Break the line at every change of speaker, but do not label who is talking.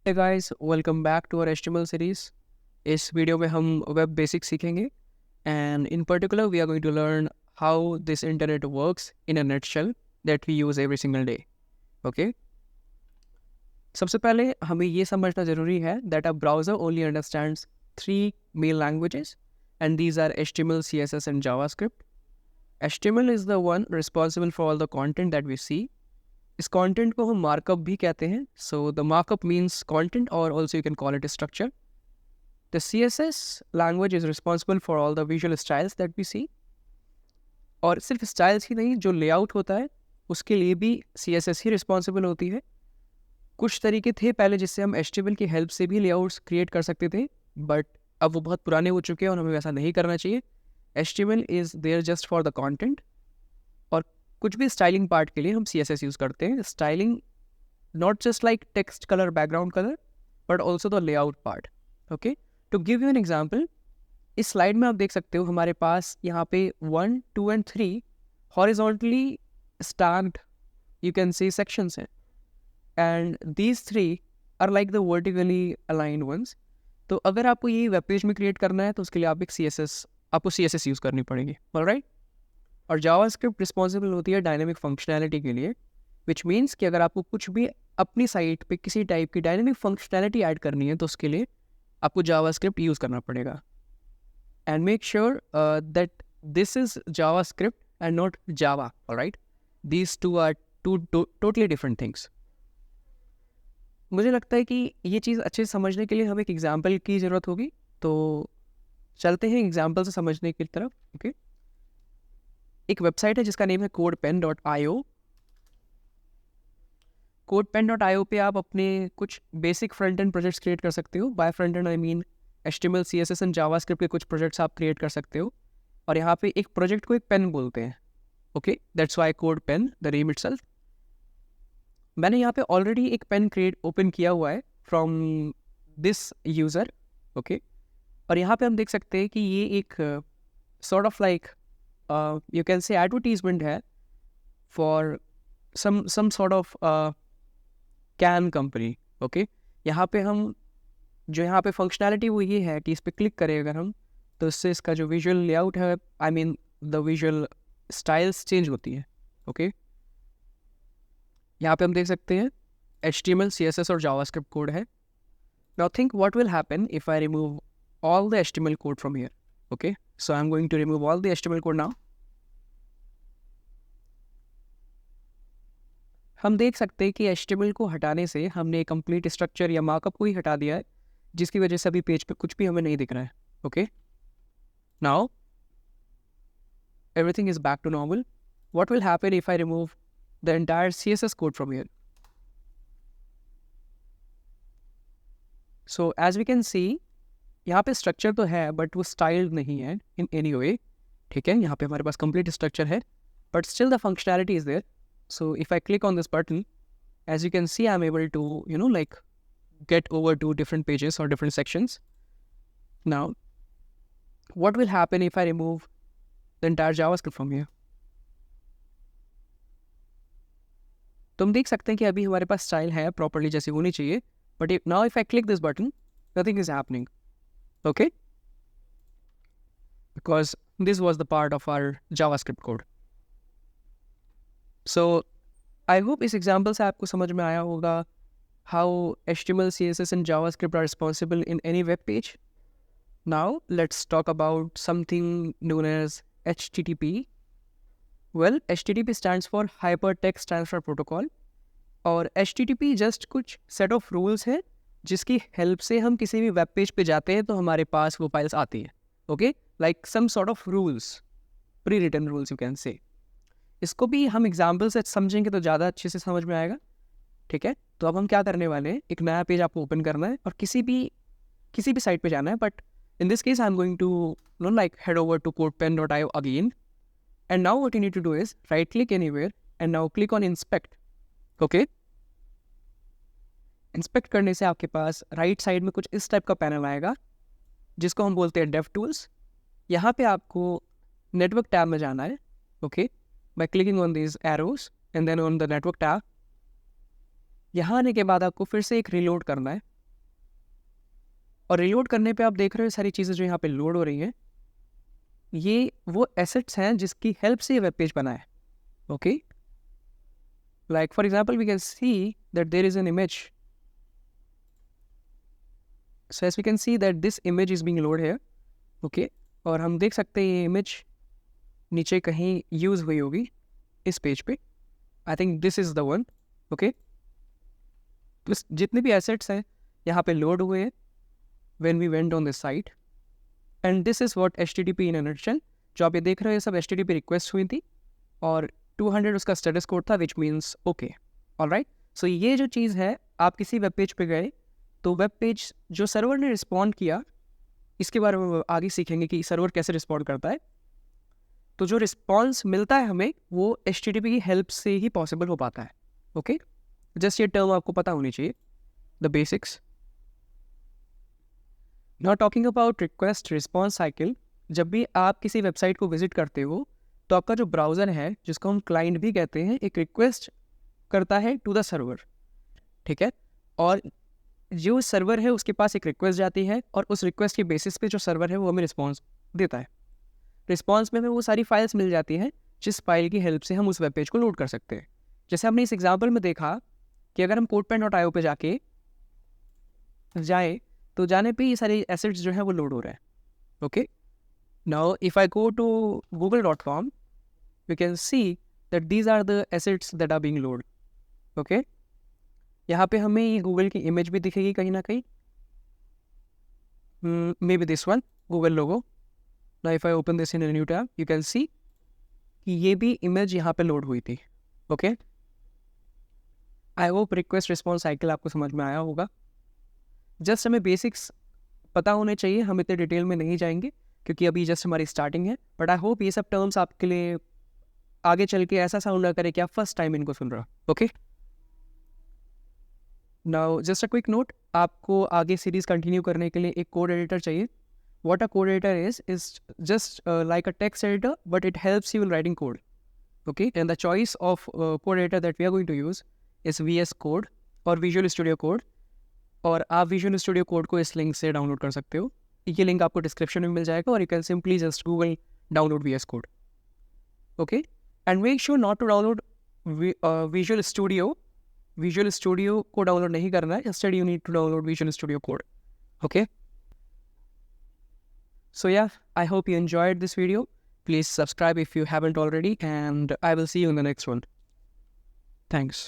Hey guys, welcome back to our HTML series. इस video में हम वेब बेसिक्स सीखेंगे and in particular we are going to learn how this internet works in a nutshell that we use every single day. Okay? सबसे पहले हमें ये समझना ज़रूरी है that a browser only understands three main languages and these are HTML, CSS and JavaScript. HTML is the one responsible for all the content that we see. इस content को हम मार्कअप भी कहते हैं. So the markup means content और also you can call it structure. The CSS language is responsible for all the visual styles that we see. और सिर्फ styles ही नहीं, जो लेआउट होता है उसके लिए भी CSS ही रिस्पॉन्सिबल होती है. कुछ तरीके थे पहले जिससे हम HTML की हेल्प से भी लेआउट्स क्रिएट कर सकते थे, बट अब वो बहुत पुराने हो चुके हैं और हमें वैसा नहीं करना चाहिए. HTML is there just for the content. और कुछ भी स्टाइलिंग पार्ट के लिए हम CSS यूज़ करते हैं. Styling not just like text colour, background colour, but also the layout part. Okay, to give you an example, इस स्लाइड में आप देख सकते हो हमारे पास यहाँ पे 1, 2 and 3 horizontally stacked you can say sections हैं and these 3 are like the vertically aligned ones. तो अगर आपको ये वेब पेज में क्रिएट करना है तो उसके लिए आपको CSS यूज़ करनी पड़ेगी. ऑलराइट. और जावास्क्रिप्ट रिस्पॉन्सिबल होती है डायनेमिक फंक्शनैलिटी के लिए, विच मीन्स कि अगर आपको कुछ भी अपनी साइट पे किसी टाइप की डायनेमिक फंक्शनैलिटी ऐड करनी है तो उसके लिए आपको जावास्क्रिप्ट यूज़ करना पड़ेगा. And make sure that this is JavaScript and not Java. Alright, these two are two totally different things. मुझे लगता है कि ये चीज़ अच्छे से समझने के लिए हमें एक एग्जाम्पल की ज़रूरत होगी, तो चलते हैं एग्जाम्पल से समझने की तरफ. ओके, एक वेबसाइट है जिसका नेम है codepen.io. codepen.io पे आप अपने कुछ basic front end projects create कर सकते हो. By front end I mean HTML, CSS and JavaScript के कुछ प्रोजेक्ट्स आप क्रिएट कर सकते हो. और यहाँ पे एक प्रोजेक्ट को एक पेन बोलते हैं. Okay, that's why CodePen, the name itself. मैंने यहाँ पे ऑलरेडी एक पेन ओपन किया हुआ है फ्रॉम दिस यूज़र. ओके, और यहाँ पे हम देख सकते हैं कि ये एक sort of like you can say advertisement है for some sort of can company. okay, यहाँ पे हम जो यहाँ पे फंक्शनैलिटी वो ये है कि इस पर क्लिक करें अगर हम, तो इससे इसका जो विजुअल लेआउट है, I mean the visual styles change होती है. ओके, यहाँ पे हम देख सकते हैं HTML, CSS और JavaScript कोड है. Now think what will happen if I remove all the HTML code from here. Okay, so I'm going to remove all the HTML code now. हम देख सकते हैं कि HTML को हटाने से हमने कंप्लीट स्ट्रक्चर या मार्कअप को ही हटा दिया है, जिसकी वजह से अभी पेज पे कुछ भी हमें नहीं दिख रहा है. Okay, now everything is back to normal. What will happen if I remove the entire CSS code from here? So as we can see, यहाँ पे स्ट्रक्चर तो है बट वो स्टाइल्ड नहीं है इन एनी वे. ठीक है, यहाँ पे हमारे पास कंप्लीट स्ट्रक्चर है but still the functionality is there. So if I click on this button, as you can see, I'm able to, like get over to different pages or different sections. Now, what will happen if I remove the entire JavaScript from here? तुम देख सकते हैं कि अभी हमारे पास style है properly जैसे होनी चाहिए, but now if I click this button, nothing is happening. Okay? Because this was the part of our JavaScript code. So I hope इस एग्जाम्पल से आपको समझ में आया होगा how HTML, CSS and JavaScript are responsible in any web page. Now let's talk about something known as HTTP. Well, HTTP stands for Hypertext Transfer Protocol. और HTTP just कुछ set of rules है जिसकी help से हम किसी भी web page पे जाते हैं तो हमारे पास वो फाइल्स आती है. Okay, like some sort of rules, pre written rules you can say. इसको भी हम एग्जाम्पल से समझेंगे तो ज़्यादा अच्छे से समझ में आएगा. ठीक है, तो अब हम क्या करने वाले हैं, एक नया पेज आपको ओपन करना है और किसी भी साइट पे जाना है. But in this case I am going to like head over to codepen.io again. And now what you need to do is right click anywhere and now click on inspect. Okay, inspect करने से आपके पास right side में कुछ इस type का panel आएगा जिसको हम बोलते हैं डेव टूल्स. यहाँ पे आपको नेटवर्क टैब में जाना है. Okay, by clicking on these arrows and then on the network tab. यहाँ आने के बाद आपको फिर से एक रीलोड करना है. और रीलोड करने पे आप देख रहे हो सारी चीज़ें जो यहाँ पे लोड हो रही हैं, ये वो एसेट्स हैं जिसकी हेल्प से ये वेब पेज बना है. Okay, like for example we can see that there is an image. So as we can see that this image is being loaded here. Okay, और हम देख सकते हैं ये इमेज नीचे कहीं यूज़ हुई होगी इस पेज पे. I think this is the one. Okay, तो जितने भी एसेट्स हैं यहाँ पे लोड हुए हैं when we went on this site. And this is what HTTP in a nutshell. जो आप ये देख रहे हो ये सब HTTP रिक्वेस्ट हुई थी और 200 उसका स्टेटस कोड था, विच मीन्स ओके. ऑलराइट, सो ये जो चीज़ है, आप किसी वेब पेज पे गए तो वेब पेज जो सर्वर ने रिस्पॉन्ड किया, इसके बारे में आगे सीखेंगे कि सर्वर कैसे रिस्पॉन्ड करता है. तो जो रिस्पॉन्स मिलता है हमें वो HTTP की हेल्प से ही पॉसिबल हो पाता है. ओके, जस्ट ये टर्म आपको पता होनी चाहिए, the basics. Now talking about request response cycle. जब भी आप किसी वेबसाइट को विजिट करते हो तो आपका जो ब्राउज़र है, जिसको हम क्लाइंट भी कहते हैं, एक रिक्वेस्ट करता है टू द सर्वर. ठीक है, और जो सर्वर है उसके पास एक रिक्वेस्ट जाती है और उस रिक्वेस्ट के बेसिस पे जो सर्वर है वो हमें रिस्पॉन्स देता है. रिस्पॉन्स में हमें वो सारी फाइल्स मिल जाती हैं जिस फाइल की हेल्प से हम उस वेब पेज को लोड कर सकते हैं. जैसे हमने इस एग्जांपल में देखा कि अगर हम codepen.io पे जाए तो जाने पे ये सारे एसेट्स जो है वो लोड हो रहे हैं. Okay, now if I go to google.com we can see that these are the assets that are being load. Okay, यहाँ पे हमें ये गूगल की इमेज भी दिखेगी कहीं ना कहीं, may be this one, Google logo. Now if I open this in a new tab you can see कि ये भी इमेज यहाँ पे लोड हुई थी. Okay, I hope request response cycle आपको समझ में आया होगा. जस्ट हमें बेसिक्स पता होने चाहिए, हम इतने डिटेल में नहीं जाएंगे क्योंकि अभी जस्ट हमारी स्टार्टिंग है. बट आई होप ये सब टर्म्स आपके लिए आगे चल के ऐसा साउंड ना करे कि आप फर्स्ट टाइम इनको सुन रहे हो. Okay, now just a quick note, आपको आगे सीरीज कंटिन्यू करने के लिए एक कोड एडिटर चाहिए. What a code editor is just like a text editor, but it helps you in writing code. Okay, and the choice of code editor that we are going to use is VS Code और Visual Studio Code. और आप Visual Studio Code को इस link से download कर सकते हो. ये लिंक आपको डिस्क्रिप्शन में मिल जाएगा और you can simply just Google download VS Code. Okay, and make sure not to download Visual Studio. Visual Studio को डाउनलोड नहीं करना है, instead you need to download Visual Studio Code. Okay. So yeah, I hope you enjoyed this video. Please subscribe if you haven't already, and I will see you in the next one. Thanks.